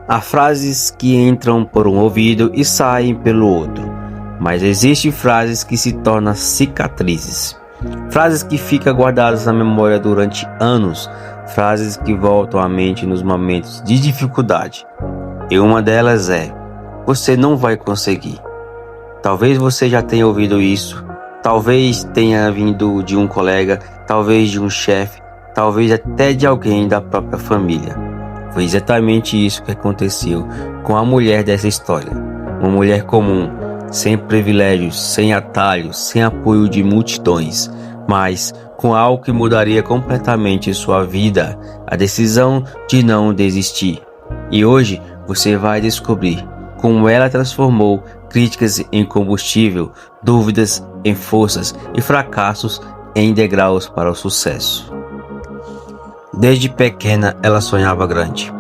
Há frases que entram por um ouvido e saem pelo outro, mas existem frases que se tornam cicatrizes. Frases que ficam guardadas na memória durante anos, frases que voltam à mente nos momentos de dificuldade. E uma delas é: você não vai conseguir. Talvez você já tenha ouvido isso, talvez tenha vindo de um colega, talvez de um chefe, talvez até de alguém da própria família. Foi exatamente isso que aconteceu com a mulher dessa história. Uma mulher comum, sem privilégios, sem atalhos, sem apoio de multidões, mas com algo que mudaria completamente sua vida, a decisão de não desistir. E hoje você vai descobrir como ela transformou críticas em combustível, dúvidas em forças e fracassos em degraus para o sucesso. Desde pequena ela sonhava grande.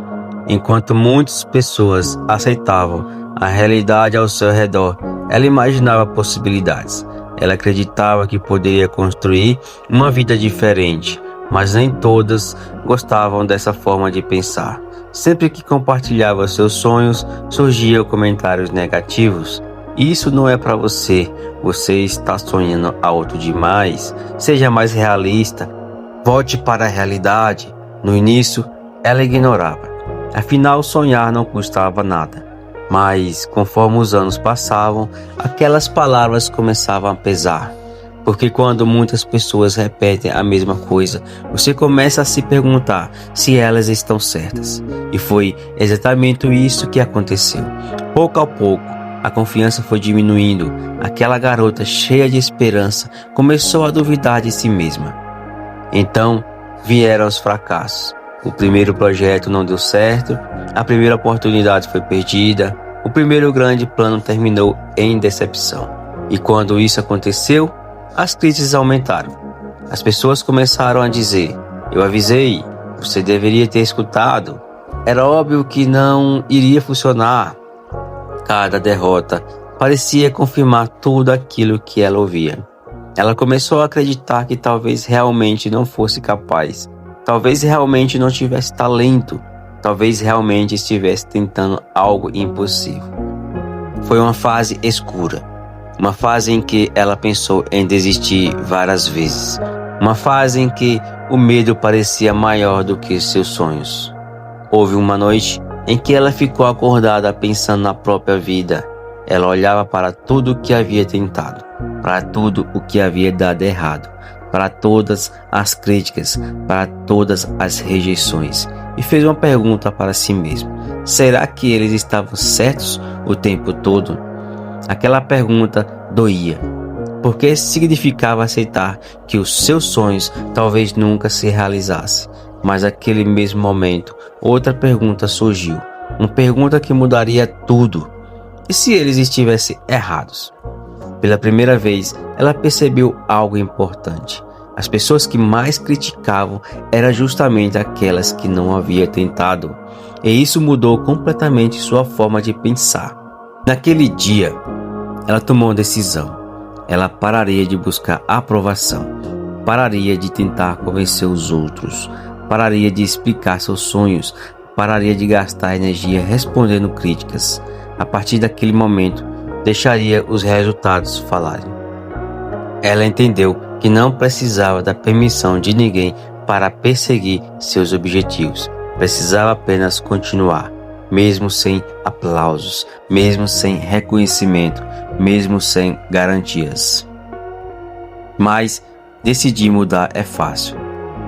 Enquanto muitas pessoas aceitavam a realidade ao seu redor, ela imaginava possibilidades. Ela acreditava que poderia construir uma vida diferente, mas nem todas gostavam dessa forma de pensar. Sempre que compartilhava seus sonhos, surgiam comentários negativos. Isso não é para você, você está sonhando alto demais, seja mais realista, volte para a realidade. No início, ela ignorava. Afinal, sonhar não custava nada. Mas, conforme os anos passavam, aquelas palavras começavam a pesar. Porque quando muitas pessoas repetem a mesma coisa, você começa a se perguntar se elas estão certas. E foi exatamente isso que aconteceu. Pouco a pouco, a confiança foi diminuindo. Aquela garota cheia de esperança começou a duvidar de si mesma. Então, vieram os fracassos. O primeiro projeto não deu certo, a primeira oportunidade foi perdida, o primeiro grande plano terminou em decepção. E quando isso aconteceu, as críticas aumentaram. As pessoas começaram a dizer: eu avisei, você deveria ter escutado, era óbvio que não iria funcionar. Cada derrota parecia confirmar tudo aquilo que ela ouvia. Ela começou a acreditar que talvez realmente não fosse capaz, talvez realmente não tivesse talento, talvez realmente estivesse tentando algo impossível. Foi uma fase escura, uma fase em que ela pensou em desistir várias vezes, uma fase em que o medo parecia maior do que seus sonhos. Houve uma noite em que ela ficou acordada pensando na própria vida. Ela olhava para tudo o que havia tentado, para tudo o que havia dado errado, para todas as críticas, para todas as rejeições, e fez uma pergunta para si mesma: será que eles estavam certos o tempo todo? Aquela pergunta doía, porque significava aceitar que os seus sonhos talvez nunca se realizassem. Mas naquele mesmo momento, outra pergunta surgiu, uma pergunta que mudaria tudo. E se eles estivessem errados? Pela primeira vez, ela percebeu algo importante. As pessoas que mais criticavam eram justamente aquelas que não haviam tentado. E isso mudou completamente sua forma de pensar. Naquele dia, ela tomou uma decisão. Ela pararia de buscar aprovação. Pararia de tentar convencer os outros. Pararia de explicar seus sonhos. Pararia de gastar energia respondendo críticas. A partir daquele momento, deixaria os resultados falarem. Ela entendeu que não precisava da permissão de ninguém para perseguir seus objetivos. Precisava apenas continuar, mesmo sem aplausos, mesmo sem reconhecimento, mesmo sem garantias. Mas decidir mudar é fácil.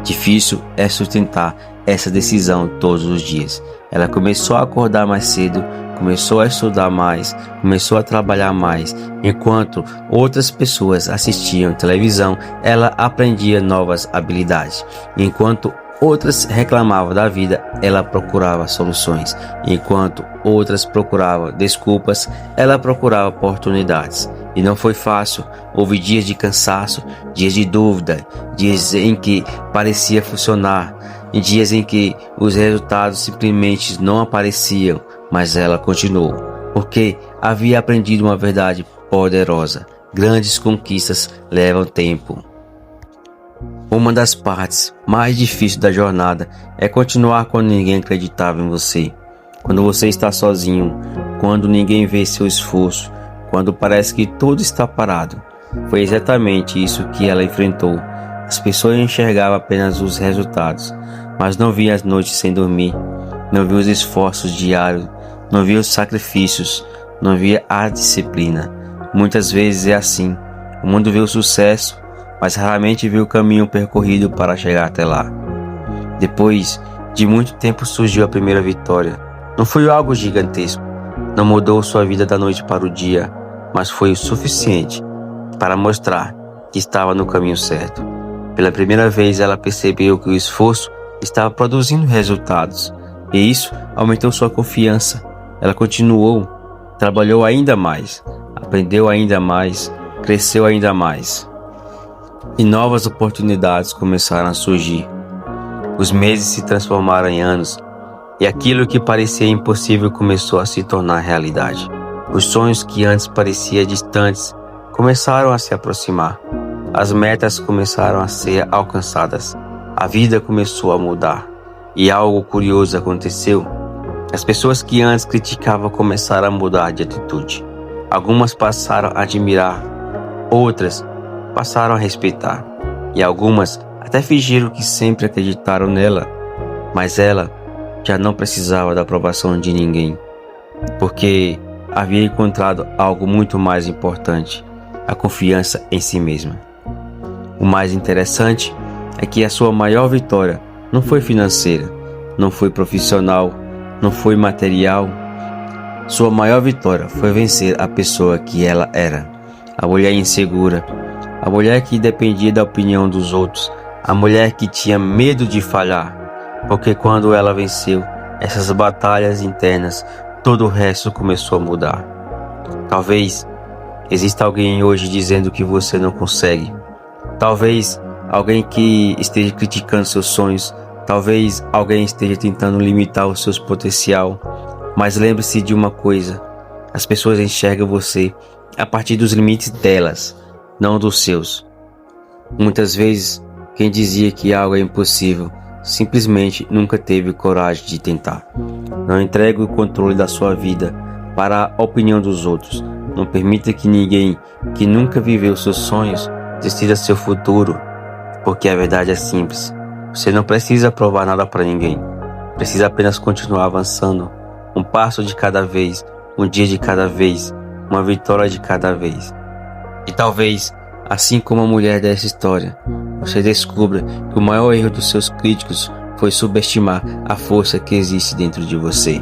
Difícil é sustentar essa decisão todos os dias. Ela começou a acordar mais cedo, começou a estudar mais, começou a trabalhar mais. Enquanto outras pessoas assistiam televisão, ela aprendia novas habilidades. Enquanto outras reclamavam da vida, ela procurava soluções. Enquanto outras procuravam desculpas, ela procurava oportunidades. E não foi fácil. Houve dias de cansaço, dias de dúvida, dias em que parecia funcionar, e dias em que os resultados simplesmente não apareciam. Mas ela continuou, porque havia aprendido uma verdade poderosa: grandes conquistas levam tempo. Uma das partes mais difíceis da jornada é continuar quando ninguém acreditava em você. Quando você está sozinho, quando ninguém vê seu esforço, quando parece que tudo está parado. Foi exatamente isso que ela enfrentou. As pessoas enxergavam apenas os resultados, mas não viam as noites sem dormir, não viam os esforços diários, não viam os sacrifícios, não via a disciplina. Muitas vezes é assim. O mundo vê o sucesso, mas raramente vê o caminho percorrido para chegar até lá. Depois de muito tempo surgiu a primeira vitória. Não foi algo gigantesco, não mudou sua vida da noite para o dia, mas foi o suficiente para mostrar que estava no caminho certo. Pela primeira vez ela percebeu que o esforço estava produzindo resultados, e isso aumentou sua confiança. Ela continuou, trabalhou ainda mais, aprendeu ainda mais, cresceu ainda mais. E novas oportunidades começaram a surgir. Os meses se transformaram em anos, e aquilo que parecia impossível começou a se tornar realidade. Os sonhos que antes pareciam distantes começaram a se aproximar. As metas começaram a ser alcançadas. A vida começou a mudar. E algo curioso aconteceu. As pessoas que antes criticavam começaram a mudar de atitude. Algumas passaram a admirar, outras passaram a respeitar. E algumas até fingiram que sempre acreditaram nela. Mas ela já não precisava da aprovação de ninguém, porque havia encontrado algo muito mais importante: a confiança em si mesma. O mais interessante é que a sua maior vitória não foi financeira, não foi profissional, não foi material. Sua maior vitória foi vencer a pessoa que ela era, a mulher insegura, a mulher que dependia da opinião dos outros, a mulher que tinha medo de falhar, porque quando ela venceu essas batalhas internas, todo o resto começou a mudar. Talvez exista alguém hoje dizendo que você não consegue. Talvez alguém que esteja criticando seus sonhos. Talvez alguém esteja tentando limitar o seu potencial. Mas lembre-se de uma coisa: as pessoas enxergam você a partir dos limites delas, não dos seus. Muitas vezes, quem dizia que algo é impossível simplesmente nunca teve coragem de tentar. Não entregue o controle da sua vida para a opinião dos outros. Não permita que ninguém que nunca viveu seus sonhos decida seu futuro, porque a verdade é simples. Você não precisa provar nada para ninguém. Precisa apenas continuar avançando, um passo de cada vez, um dia de cada vez, uma vitória de cada vez. E talvez, assim como a mulher dessa história, você descubra que o maior erro dos seus críticos foi subestimar a força que existe dentro de você.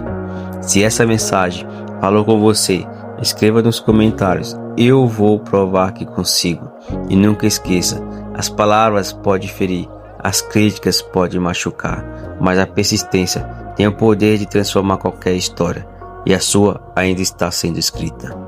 Se essa mensagem falou com você, escreva nos comentários: eu vou provar que consigo. E nunca esqueça, as palavras podem ferir, as críticas podem machucar, mas a persistência tem o poder de transformar qualquer história, e a sua ainda está sendo escrita.